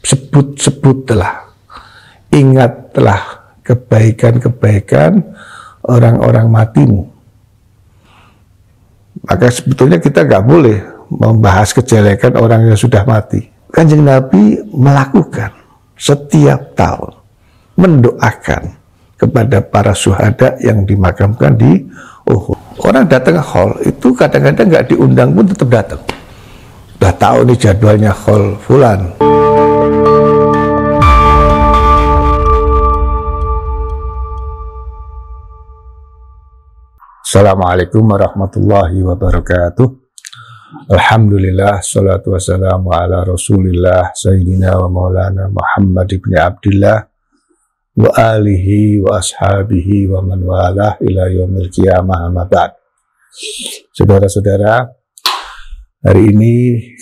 Sebut-sebutlah, ingatlah kebaikan-kebaikan orang-orang matimu. Maka sebetulnya kita nggak boleh membahas kejelekan orang yang sudah mati. Kanjeng Nabi melakukan setiap tahun, mendoakan kepada para syuhada yang dimakamkan di Uhud. Orang datang ke hall itu kadang-kadang nggak diundang pun tetap datang. Udah tahu nih jadwalnya hall fulan. Assalamualaikum warahmatullahi wabarakatuh. Alhamdulillah, salatu wassalamu ala rasulillah Sayyidina wa maulana Muhammad ibn Abdillah wa alihi wa ashabihi wa man walah ila yaumil qiyamah amma ba'd. Saudara-saudara, hari ini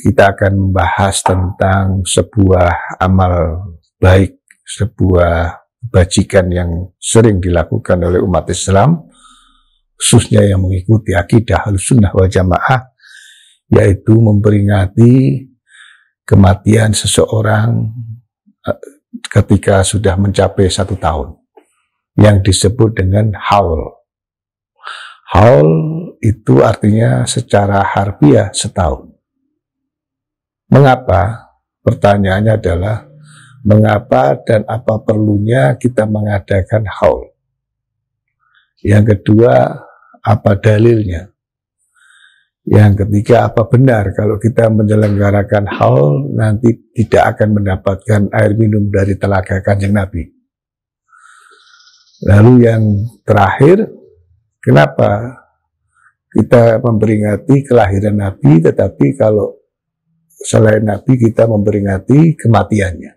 kita akan membahas tentang sebuah amal baik, sebuah kebajikan yang sering dilakukan oleh umat Islam, khususnya yang mengikuti akidah Ahlussunnah wal Jamaah, yaitu memperingati kematian seseorang ketika sudah mencapai 1 tahun, yang disebut dengan haul. Haul itu artinya secara harfiah setahun. Mengapa? Pertanyaannya adalah, mengapa dan apa perlunya kita mengadakan haul? Yang kedua, apa dalilnya? Yang ketiga, apa benar kalau kita menyelenggarakan haul nanti tidak akan mendapatkan air minum dari telaga Kanjeng Nabi? Lalu yang terakhir, kenapa kita memperingati kelahiran Nabi, tetapi kalau selain Nabi kita memperingati kematiannya?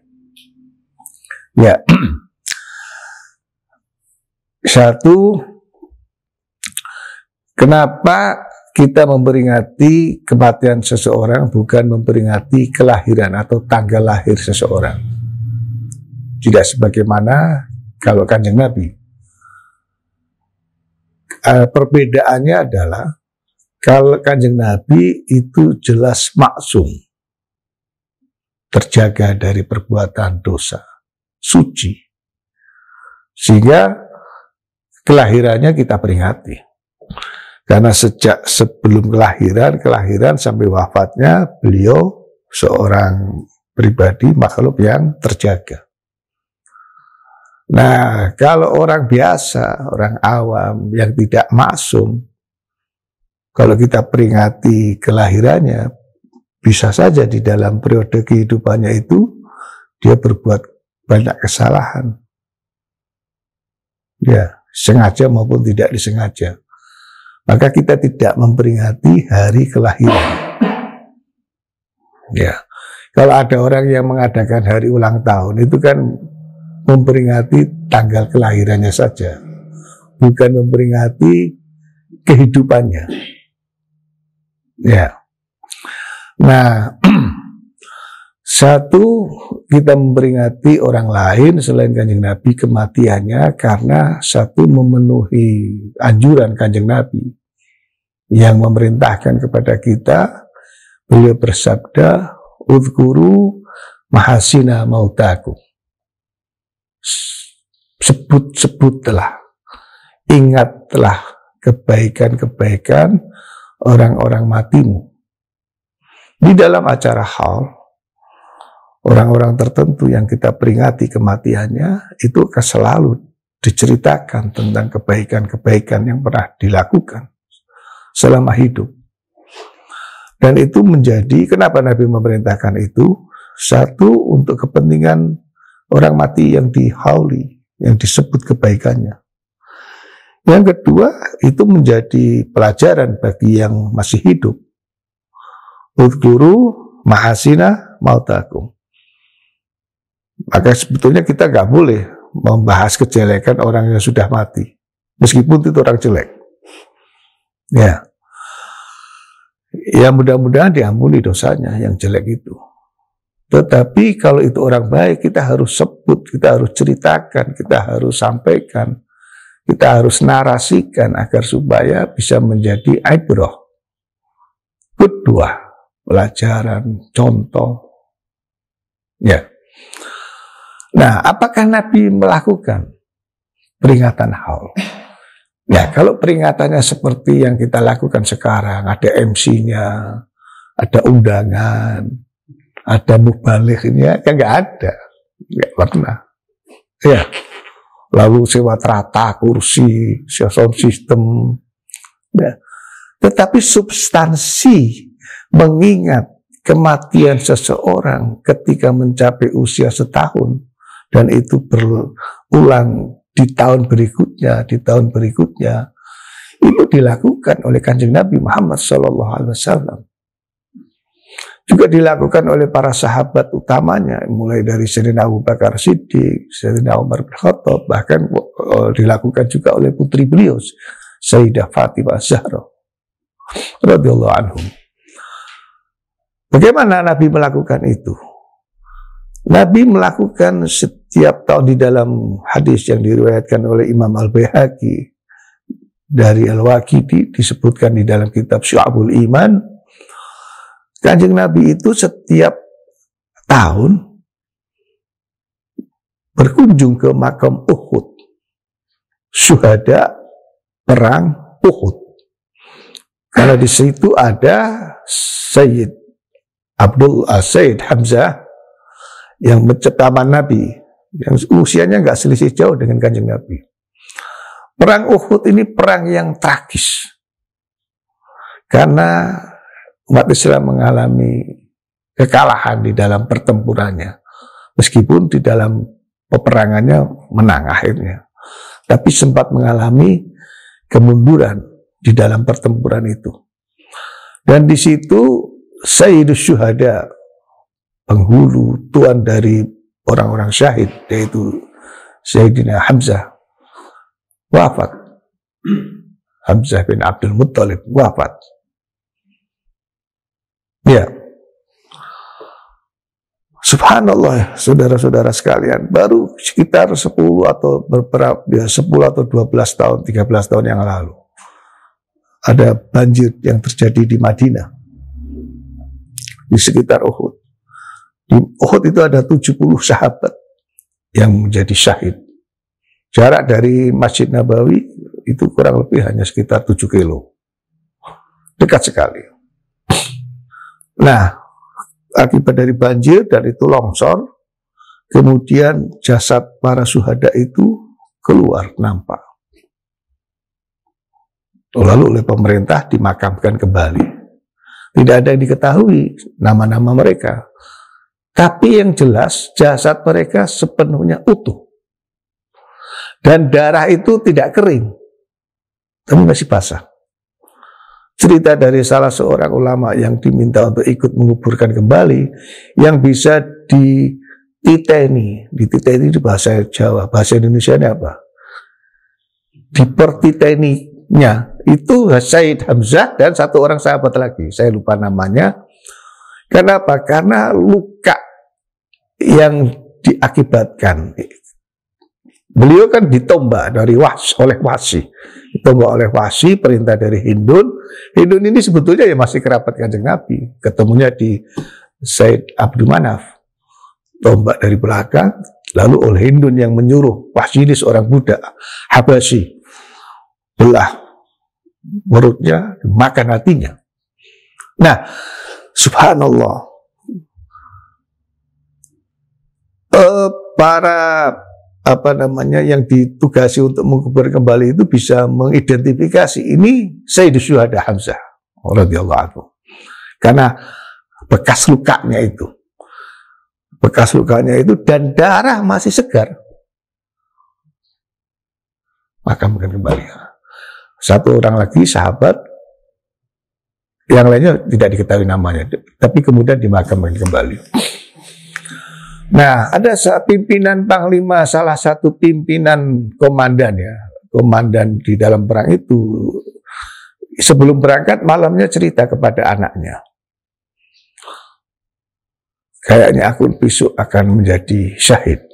Ya, satu, kenapa kita memperingati kematian seseorang bukan memperingati kelahiran atau tanggal lahir seseorang? Tidak sebagaimana kalau Kanjeng Nabi. Perbedaannya adalah, kalau Kanjeng Nabi itu jelas maksum, terjaga dari perbuatan dosa, suci, sehingga kelahirannya kita peringati. Karena sejak sebelum kelahiran sampai wafatnya, beliau seorang pribadi, makhluk yang terjaga. Nah, kalau orang biasa, orang awam yang tidak maksum, kalau kita peringati kelahirannya, bisa saja di dalam periode kehidupannya itu dia berbuat banyak kesalahan. Ya, sengaja maupun tidak disengaja. Maka kita tidak memperingati hari kelahiran. Ya, kalau ada orang yang mengadakan hari ulang tahun, itu kan memperingati tanggal kelahirannya saja, bukan memperingati kehidupannya. Ya, nah, satu, kita memperingati orang lain selain Kanjeng Nabi kematiannya karena satu, memenuhi anjuran Kanjeng Nabi yang memerintahkan kepada kita. Beliau bersabda, "Udhkuru mahasina mautakum." Sebut-sebutlah, ingatlah kebaikan-kebaikan orang-orang matimu. Di dalam acara haul, orang-orang tertentu yang kita peringati kematiannya, itu akan selalu diceritakan tentang kebaikan-kebaikan yang pernah dilakukan selama hidup. Dan itu menjadi, kenapa Nabi memerintahkan itu? Satu, untuk kepentingan orang mati yang dihauli, yang disebut kebaikannya. Yang kedua, itu menjadi pelajaran bagi yang masih hidup. Udhkuru mahasina mautakum. Maka sebetulnya kita nggak boleh membahas kejelekan orang yang sudah mati, meskipun itu orang jelek. Ya, mudah-mudahan diampuni dosanya yang jelek itu. Tetapi kalau itu orang baik, kita harus sebut, kita harus ceritakan, kita harus sampaikan, kita harus narasikan agar supaya bisa menjadi ibrah, kedua, pelajaran, contoh. Ya. Nah, apakah Nabi melakukan peringatan haul? Ya, kalau peringatannya seperti yang kita lakukan sekarang, ada MC-nya, ada undangan, ada mubalighnya, kan nggak ada, nggak pernah. Ya, lalu sewa terata, kursi, sound system. Ya. Tetapi substansi mengingat kematian seseorang ketika mencapai usia setahun, dan itu berulang di tahun berikutnya, itu dilakukan oleh Kanjeng Nabi Muhammad SAW. Juga dilakukan oleh para sahabat utamanya, mulai dari Sayyidina Abu Bakar Siddiq, Sayyidina Umar bin Khattab, bahkan dilakukan juga oleh putri beliau, Sayyidah Fatimah Zahra radhiyallahu anhum. Bagaimana Nabi melakukan itu? Nabi melakukan setiap tahun di dalam hadis yang diriwayatkan oleh Imam Al-Baihaqi dari Al-Waqidi, disebutkan di dalam kitab Syu'abul Iman, Kanjeng Nabi itu setiap tahun berkunjung ke makam Uhud, syuhada perang Uhud, karena di situ ada Sayyid Hamzah yang mencetaman Nabi, yang usianya nggak selisih jauh dengan Kanjeng Nabi. Perang Uhud ini perang yang tragis, karena umat Islam mengalami kekalahan di dalam pertempurannya, meskipun di dalam peperangannya menang akhirnya, tapi sempat mengalami kemunduran di dalam pertempuran itu. Dan di situ Sayyidus Syuhada, penghulu, tuan dari orang-orang syahid, yaitu Sayyidina Hamzah, wafat. Hamzah bin Abdul Muttalib wafat. Ya, subhanallah, saudara-saudara sekalian, baru sekitar 10 atau 12 tahun, 13 tahun yang lalu, ada banjir yang terjadi di Madinah, di sekitar Uhud. Di Uhud itu ada 70 sahabat yang menjadi syahid. Jarak dari Masjid Nabawi itu kurang lebih hanya sekitar 7 kilo. Dekat sekali. Nah, akibat dari banjir dan itu longsor, kemudian jasad para syuhada itu keluar nampak. Lalu oleh pemerintah dimakamkan kembali. Tidak ada yang diketahui nama-nama mereka. Tapi yang jelas jasad mereka sepenuhnya utuh. Dan darah itu tidak kering, tapi masih basah. Cerita dari salah seorang ulama yang diminta untuk ikut menguburkan kembali, yang bisa dititeni di bahasa Jawa, bahasa Indonesia ini apa? Dipertiteninya itu Sayyid Hamzah dan satu orang sahabat lagi, saya lupa namanya. Kenapa? Karena luka yang diakibatkan, beliau kan ditombak dari oleh Wasi, ditombak oleh Wasi, perintah dari Hindun. Hindun ini sebetulnya ya masih kerabat Kanjeng Nabi, ketemunya di Said Abdul Manaf, tombak dari belakang, lalu oleh Hindun yang menyuruh Wasi ini seorang budak Habasyi, belah perutnya, makan hatinya. Nah, subhanallah, para yang ditugasi untuk mengubur kembali itu bisa mengidentifikasi ini Sayyidus Syuhada Hamzah radhiyallahu anhu, karena bekas lukanya itu dan darah masih segar, maka mungkin kembali. Satu orang lagi sahabat, yang lainnya tidak diketahui namanya, tapi kemudian dimakamkan kembali. Nah, ada pimpinan panglima, salah satu pimpinan komandan di dalam perang itu, sebelum berangkat malamnya cerita kepada anaknya, kayaknya aku besok akan menjadi syahid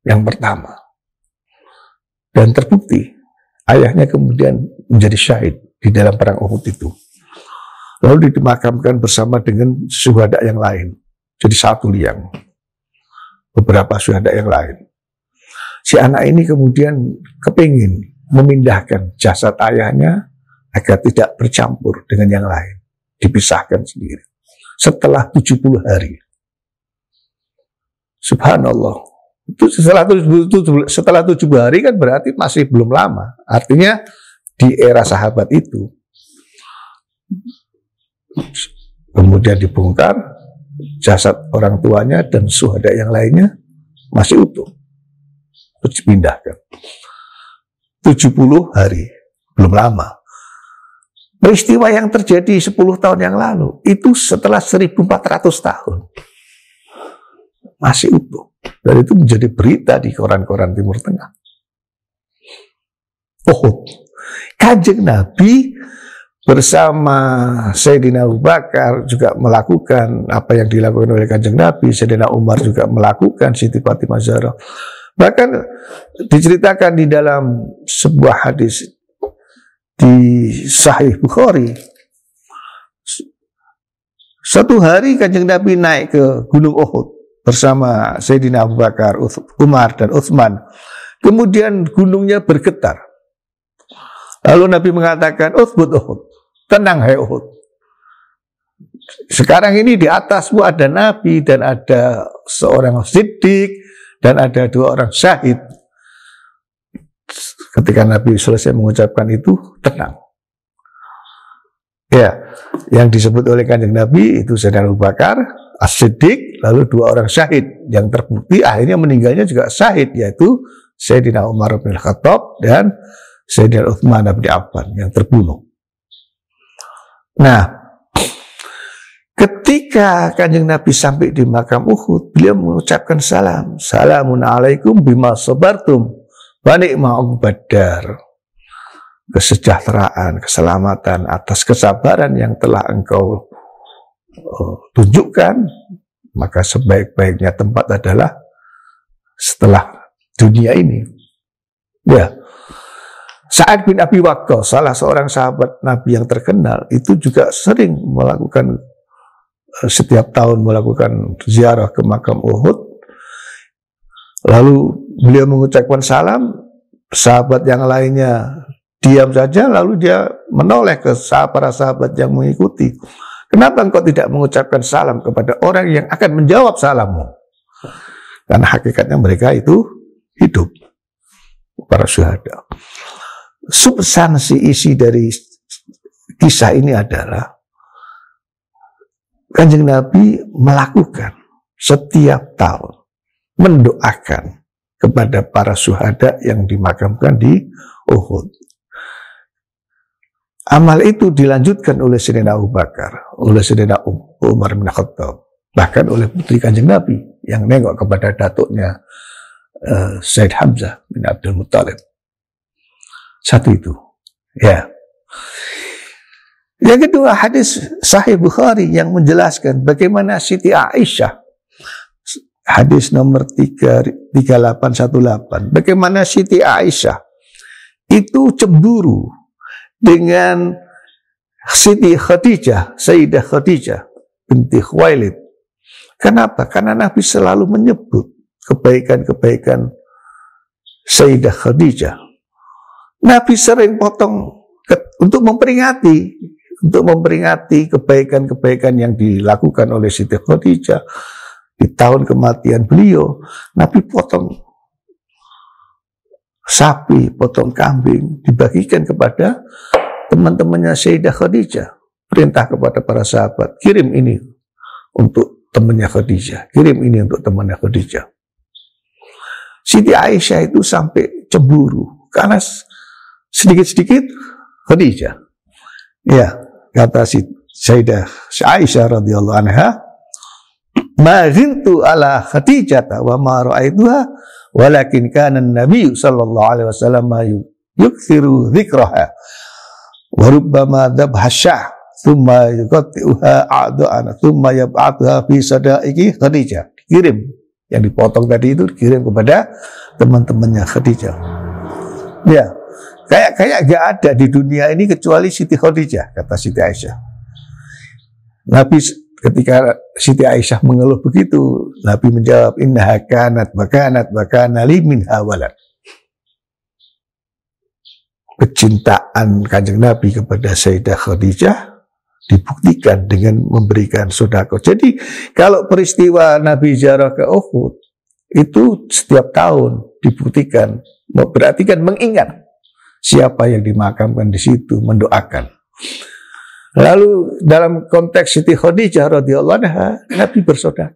yang pertama. Dan terbukti ayahnya kemudian menjadi syahid di dalam perang Uhud itu. Lalu dimakamkan bersama dengan syuhada yang lain, jadi satu liang. beberapa syuhada yang lain. Si anak ini kemudian kepingin memindahkan jasad ayahnya agar tidak bercampur dengan yang lain, dipisahkan sendiri. Setelah 70 hari. Subhanallah. Itu setelah 70 hari kan berarti masih belum lama. Artinya di era sahabat itu. Kemudian dibongkar, jasad orang tuanya dan syuhada yang lainnya masih utuh. Terus dipindahkan. 70 hari. Belum lama. Peristiwa yang terjadi 10 tahun yang lalu itu setelah 1400 tahun masih utuh, dan itu menjadi berita di koran-koran Timur Tengah. Kanjeng Nabi bersama Sayyidina Abu Bakar juga melakukan apa yang dilakukan oleh Kanjeng Nabi. Sayyidina Umar juga melakukan, Siti Fatimah Zahra. Bahkan diceritakan di dalam sebuah hadis di Sahih Bukhari, satu hari Kanjeng Nabi naik ke Gunung Uhud bersama Sayyidina Abu Bakar, Umar, dan Utsman. Kemudian gunungnya bergetar. Lalu Nabi mengatakan, Uthbut Uhud, tenang hai Uhud. Sekarang ini di atasmu ada Nabi dan ada seorang Siddiq dan ada 2 orang syahid. Ketika Nabi selesai mengucapkan itu, tenang. Ya, yang disebut oleh Kanjeng Nabi itu Sayyidina Abu Bakar, As-Siddiq, lalu 2 orang syahid yang terbukti akhirnya meninggalnya juga syahid, yaitu Sayyidina Umar bin Khattab dan Sayyidina Utsman bin Affan yang terbunuh. Nah, ketika Kanjeng Nabi sampai di makam Uhud, beliau mengucapkan salam, Salamun alaikum bima sabartum wa ni'ma uqbadar. Kesejahteraan, keselamatan atas kesabaran yang telah engkau tunjukkan, maka sebaik-baiknya tempat adalah setelah dunia ini. Ya, Sa'ad bin Abi Waqqas, salah seorang sahabat Nabi yang terkenal, itu juga sering melakukan, setiap tahun melakukan ziarah ke makam Uhud. Lalu beliau mengucapkan salam, sahabat yang lainnya diam saja, lalu dia menoleh ke para sahabat yang mengikuti. Kenapa engkau tidak mengucapkan salam kepada orang yang akan menjawab salammu? Karena hakikatnya mereka itu hidup, para syuhada. Substansi isi dari kisah ini adalah Kanjeng Nabi melakukan setiap tahun mendoakan kepada para syuhada yang dimakamkan di Uhud. Amal itu dilanjutkan oleh Sayyidina Abu Bakar, oleh Sayyidina Umar bin Khattab, bahkan oleh putri Kanjeng Nabi yang nengok kepada datuknya Sayyid Hamzah bin Abdul Muttalib. Satu itu. Ya. Yang kedua, hadis Sahih Bukhari yang menjelaskan bagaimana Siti Aisyah, hadis nomor 3818, bagaimana Siti Aisyah itu cemburu dengan Siti Khadijah, Sayyidah Khadijah binti Khuwailid. Kenapa? Karena Nabi selalu menyebut kebaikan-kebaikan Sayyidah Khadijah. Nabi sering potong untuk memperingati kebaikan-kebaikan yang dilakukan oleh Siti Khadijah di tahun kematian beliau. Nabi potong sapi, potong kambing, dibagikan kepada teman-temannya Sayyidah Khadijah. Perintah kepada para sahabat, kirim ini untuk temannya Khadijah, kirim ini untuk temannya Khadijah. Siti Aisyah itu sampai cemburu karena sedikit-sedikit Khadijah. Ya, kata Sayyidah Aisyah radhiyallahu anha, ma ghintu ala Khadijah wa ma ra'aituha walakin kana an-nabiy sallallahu alaihi wasallam yukthiru dzikraha wa rubbama dhabha syah thumma yuqatti'uha a'da'ana thumma yab'athuha fi sadaiki Khadijah. Kirim yang dipotong tadi itu dikirim kepada teman-temannya Khadijah. Ya, kayak gak ada di dunia ini kecuali Siti Khadijah, kata Siti Aisyah. Nabi ketika Siti Aisyah mengeluh begitu, Nabi menjawab, innaha kanat wa kana li minha walad. Kecintaan Kanjeng Nabi kepada Sayyidah Khadijah dibuktikan dengan memberikan sedekah. Jadi kalau peristiwa Nabi ziarah ke Uhud itu setiap tahun dibuktikan, berarti kan mengingat siapa yang dimakamkan di situ, mendoakan. Lalu dalam konteks Siti Khadijah radhiyallahu anha, Nabi bersedekah,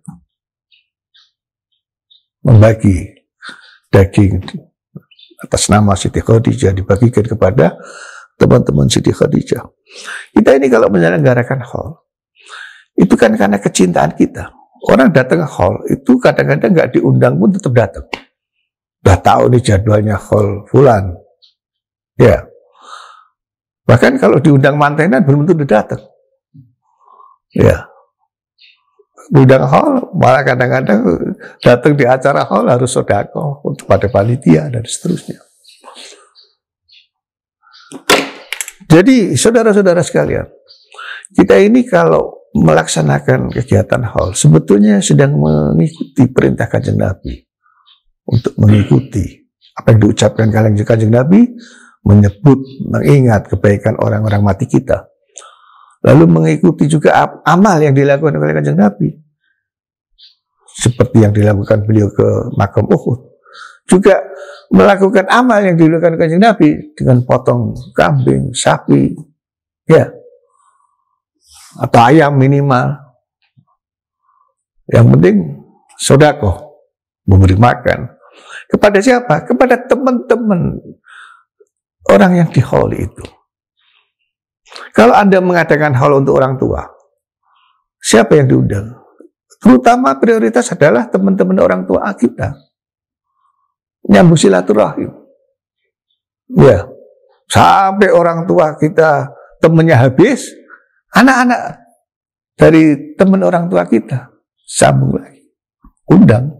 membagi daging atas nama Siti Khadijah, dibagikan kepada teman-teman Siti Khadijah. Kita ini kalau menyelenggarakan haul, itu kan karena kecintaan kita. Orang datang haul itu kadang-kadang nggak diundang pun tetap datang. Udah tahu nih jadwalnya haul fulan, ya. Bahkan kalau diundang mantenan belum tentu datang, ya. Diundang haul, malah kadang-kadang datang di acara haul harus sedekah untuk pada panitia dan seterusnya. Jadi saudara-saudara sekalian, kita ini kalau melaksanakan kegiatan haul sebetulnya sedang mengikuti perintah Kanjeng Nabi untuk mengikuti apa yang diucapkan Kanjeng Nabi, menyebut, mengingat kebaikan orang-orang mati kita. Lalu mengikuti juga amal yang dilakukan oleh Kanjeng Nabi, seperti yang dilakukan beliau ke makam Uhud. Juga melakukan amal yang dilakukan Kanjeng Nabi dengan potong kambing, sapi, ya, atau ayam minimal. Yang penting sedekah, memberi makan. Kepada siapa? Kepada teman-teman orang yang di haul itu. Kalau Anda mengadakan haul untuk orang tua, siapa yang diundang? Terutama prioritas adalah teman-teman orang tua kita. Nyambung silaturahim. Ya, sampai orang tua kita temannya habis, anak-anak dari teman orang tua kita sambung lagi, undang.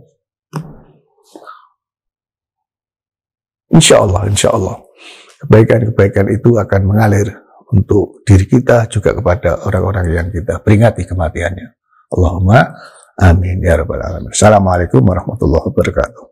Insya Allah kebaikan-kebaikan itu akan mengalir untuk diri kita, juga kepada orang-orang yang kita peringati kematiannya. Allahumma amin ya rabbal alamin. Assalamualaikum warahmatullahi wabarakatuh.